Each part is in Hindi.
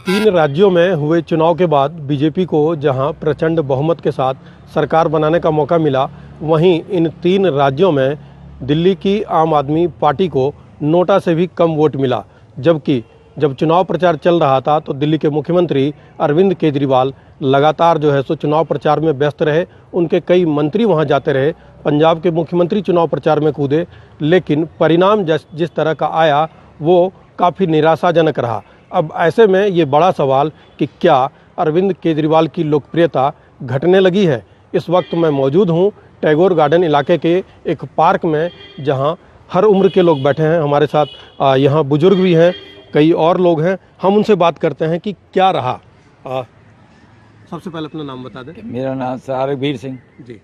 तीन राज्यों में हुए चुनाव के बाद बीजेपी को जहां प्रचंड बहुमत के साथ सरकार बनाने का मौका मिला, वहीं इन तीन राज्यों में दिल्ली की आम आदमी पार्टी को नोटा से भी कम वोट मिला। जबकि जब चुनाव प्रचार चल रहा था तो दिल्ली के मुख्यमंत्री अरविंद केजरीवाल लगातार सो चुनाव प्रचार में व्यस्त रहे। उनके कई मंत्री वहां जाते रहे। पंजाब के मुख्यमंत्री चुनाव प्रचार में कूदे, लेकिन परिणाम जिस तरह का आया वो काफ़ी निराशाजनक रहा। अब ऐसे में ये बड़ा सवाल कि क्या अरविंद केजरीवाल की लोकप्रियता घटने लगी है। इस वक्त मैं मौजूद हूँ टैगोर गार्डन इलाके के एक पार्क में, जहाँ हर उम्र के लोग बैठे हैं। हमारे साथ यहाँ बुजुर्ग भी हैं, कई और लोग हैं। हम उनसे बात करते हैं कि क्या रहा। सबसे पहले अपना नाम बता दें। मेरा नाम सारगवीर सिंह जी।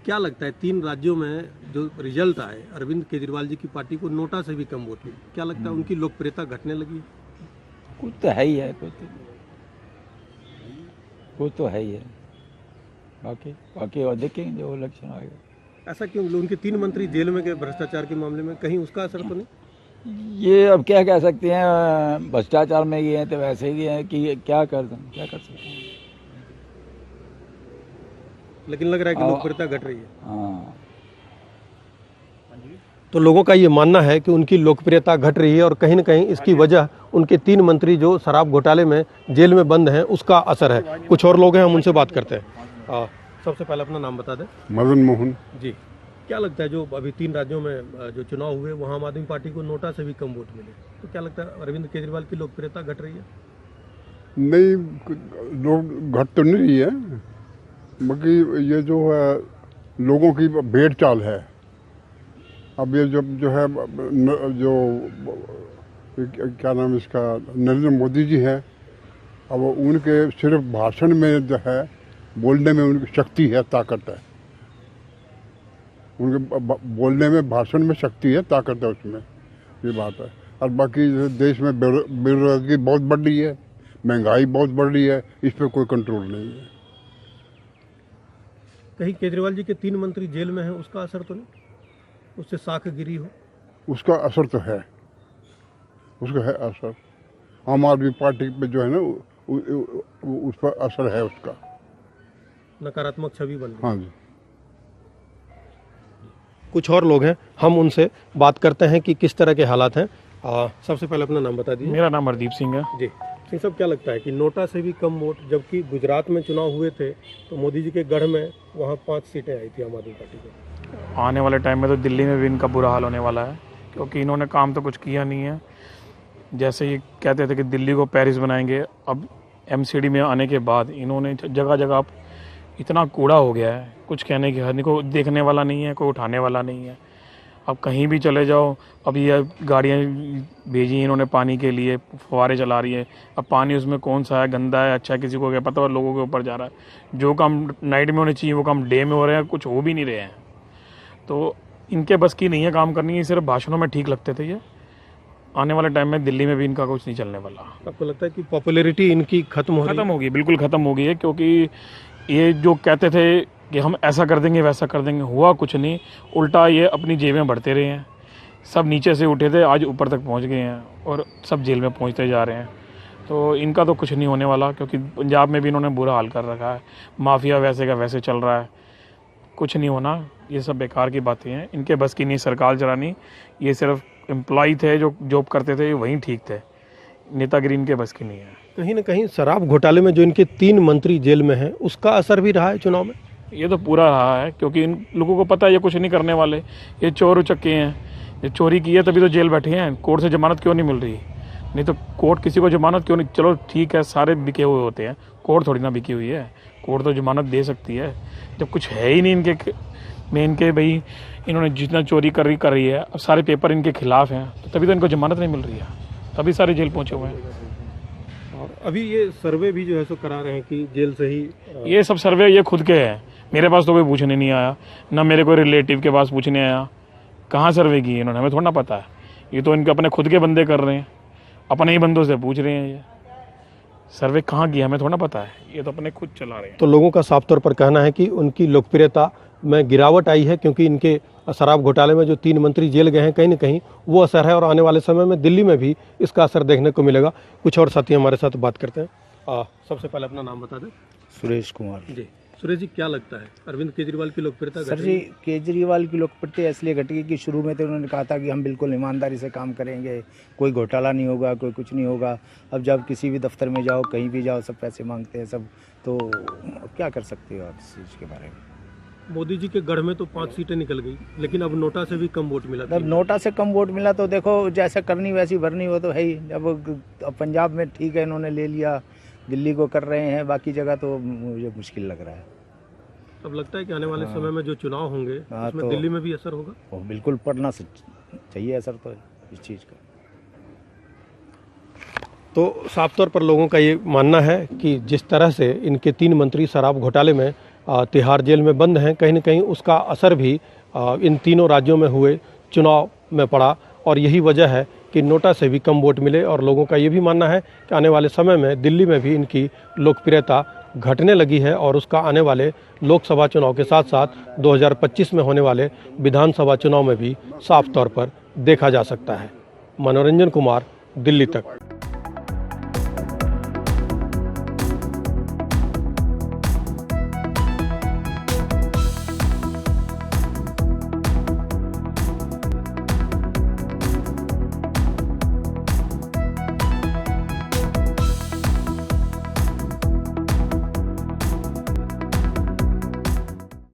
क्या लगता है तीन राज्यों में जो रिजल्ट आए, अरविंद केजरीवाल जी की पार्टी को नोटा से भी कम वोट मिले, क्या लगता है उनकी लोकप्रियता घटने लगी है? कुछ तो है ही है, कुछ तो है ही है। बाकी और देखेंगे जो इलेक्शन आएगा। ऐसा क्यों? उनके तीन मंत्री जेल में गए भ्रष्टाचार के मामले में, कहीं उसका असर तो नहीं? ये अब क्या कह सकते हैं, भ्रष्टाचार में ये हैं तो वैसे ही हैं कि क्या कर सकते हैं। लेकिन लग रहा है कि लोकप्रियता घट रही है। हाँ, तो लोगों का ये मानना है कि उनकी लोकप्रियता घट रही है और कहीं न कहीं इसकी वजह उनके तीन मंत्री जो शराब घोटाले में जेल में बंद हैं उसका असर है। कुछ और लोग हैं, हम उनसे बात करते हैं। सबसे पहले अपना नाम बता दें। मदन मोहन जी। क्या लगता है जो अभी तीन राज्यों में जो चुनाव हुए वहाँ आम आदमी पार्टी को नोटा से भी कम वोट मिले, तो क्या लगता है अरविंद केजरीवाल की लोकप्रियता घट रही है? नहीं, लोग घट तो नहीं रही है, बाकी ये जो है लोगों की भेड़ चाल है। अब ये जो है क्या नाम इसका, नरेंद्र मोदी जी है, अब उनके सिर्फ भाषण में जो है, बोलने में उनकी शक्ति है, ताकत है। उनके बोलने में, भाषण में शक्ति है, ताकत है उसमें, ये बात है। और बाकी देश में बेरोजगारी बहुत बढ़ रही है, महंगाई बहुत बढ़ रही है, इस पर कोई कंट्रोल नहीं है। कहीं केजरीवाल जी के तीन मंत्री जेल में हैं, उसका असर तो नहीं? उससे साख गिरी हो? उसका असर तो है, उसका है असर। आम आदमी पार्टी पे जो है ना, उस पर असर है उसका, नकारात्मक छवि बन रही। हाँ जी। कुछ और लोग हैं, हम उनसे बात करते हैं कि किस तरह के हालात हैं। सबसे पहले अपना नाम बता दीजिए। मेरा नाम हरदीप सिंह है। जी। सिंह साहब, क्या लगता है कि नोटा से भी कम वोट, जबकि गुजरात में चुनाव हुए थे तो मोदी जी के गढ़ में वहाँ 5 सीटें आई थी आम आदमी पार्टी को। आने वाले टाइम में तो दिल्ली में भी इनका बुरा हाल होने वाला है, क्योंकि इन्होंने काम तो कुछ किया नहीं है। जैसे ये कहते थे कि दिल्ली को पेरिस बनाएंगे, अब MCD में आने के बाद इन्होंने जगह जगह इतना कूड़ा हो गया है, कुछ कहने की हद नहीं। कोई देखने वाला नहीं है, कोई उठाने वाला नहीं है। अब कहीं भी चले जाओ, अब ये गाड़ियाँ भेजी इन्होंने पानी के लिए, फुहारे चला रही है। अब पानी उसमें कौन सा है, गंदा है, अच्छा है, किसी को क्या पता, और लोगों के ऊपर जा रहा है। जो काम नाइट में होने चाहिए वो काम डे में हो रहे हैं, कुछ हो भी नहीं रहे हैं। तो इनके बस की नहीं है काम करनी है, सिर्फ भाषणों में ठीक लगते थे ये। आने वाले टाइम में दिल्ली में भी इनका कुछ नहीं चलने वाला। आपको लगता है कि पॉपुलैरिटी इनकी खत्म होगी? बिल्कुल ख़त्म हो गई है, क्योंकि ये जो कहते थे कि हम ऐसा कर देंगे वैसा कर देंगे, हुआ कुछ नहीं। उल्टा ये अपनी जेबें बढ़ते रहे हैं। सब नीचे से उठे थे, आज ऊपर तक पहुंच गए हैं और सब जेल में पहुंचते जा रहे हैं। तो इनका तो कुछ नहीं होने वाला, क्योंकि पंजाब में भी इन्होंने बुरा हाल कर रखा है। माफिया वैसे का वैसे चल रहा है, कुछ नहीं होना। ये सब बेकार की बातें हैं, इनके बस की नहीं सरकार चलानी। ये सिर्फ एम्प्लॉय थे जो जॉब करते थे, वहीं ठीक थे। नेतागिरी इनके बस की नहीं है। कहीं ना कहीं शराब घोटाले में जो इनके तीन मंत्री जेल में हैं उसका असर भी रहा है चुनाव में? ये तो पूरा रहा है, क्योंकि इन लोगों को पता है ये कुछ नहीं करने वाले। ये चोर उचक्के हैं, ये चोरी की है तभी तो जेल बैठे हैं। कोर्ट से जमानत क्यों नहीं मिल रही? नहीं तो कोर्ट किसी को जमानत क्यों नहीं? चलो ठीक है, सारे बिके हुए होते हैं, कोर्ट थोड़ी ना बिकी हुई है। कोर्ट तो जमानत दे सकती है। जब कुछ है ही नहीं इनके में, इनके भाई इन्होंने जितना चोरी कर रही है, अब सारे पेपर इनके खिलाफ हैं, तो तभी तो इनको जमानत नहीं मिल रही है, तभी सारे जेल पहुंचे हुए हैं। और अभी ये सर्वे भी जो है सो करा रहे हैं कि जेल से ही ये सब सर्वे ये खुद के हैं। मेरे पास तो कोई पूछने नहीं आया, ना मेरे कोई रिलेटिव के पास पूछने आया। कहाँ सर्वे की इन्होंने, हमें थोड़ा ना पता है। ये तो इनके अपने खुद के बंदे कर रहे हैं, अपने ही बंदों से पूछ रहे हैं। ये सर्वे कहाँ किया हमें थोड़ा पता है, ये तो अपने खुद चला रहे हैं। तो लोगों का साफ तौर पर कहना है कि उनकी लोकप्रियता में गिरावट आई है, क्योंकि इनके शराब घोटाले में जो 3 मंत्री जेल गए हैं, कहीं ना कहीं वो असर है और आने वाले समय में दिल्ली में भी इसका असर देखने को मिलेगा। कुछ और साथी हमारे साथ बात करते हैं। सबसे पहले अपना नाम बता दें। सुरेश कुमार जी सुरेश जी, क्या लगता है अरविंद केजरीवाल की लोकप्रियता सर जी, केजरीवाल की लोकप्रियता इसलिए घटी कि शुरू में तो उन्होंने कहा था कि हम बिल्कुल ईमानदारी से काम करेंगे, कोई घोटाला नहीं होगा, कोई कुछ नहीं होगा। अब जब किसी भी दफ्तर में जाओ, कहीं भी जाओ, सब पैसे मांगते हैं सब। तो क्या कर सकते हो आप इस चीज़ के बारे में? मोदी जी के गढ़ में तो 5 सीटें निकल गई, लेकिन अब नोटा से भी कम वोट मिला। जब नोटा से कम वोट मिला तो देखो, जैसा करनी वैसी भरनी, वो तो है ही। अब पंजाब में ठीक है, इन्होंने ले लिया, दिल्ली को कर रहे हैं, बाकी जगह तो मुझे मुश्किल लग रहा है। अब लगता है कि आने वाले समय में जो चुनाव होंगे उसमें तो दिल्ली में भी असर होगा। वो बिल्कुल पड़ना चाहिए असर तो इस चीज़ का। तो साफ तौर पर लोगों का ये मानना है कि जिस तरह से इनके 3 मंत्री शराब घोटाले में तिहाड़ जेल में बंद हैं, कहीं न कहीं उसका असर भी इन तीनों राज्यों में हुए चुनाव में पड़ा और यही वजह है कि नोटा से भी कम वोट मिले। और लोगों का ये भी मानना है कि आने वाले समय में दिल्ली में भी इनकी लोकप्रियता घटने लगी है और उसका आने वाले लोकसभा चुनाव के साथ साथ 2025 में होने वाले विधानसभा चुनाव में भी साफ तौर पर देखा जा सकता है। मनोरंजन कुमार, दिल्ली तक।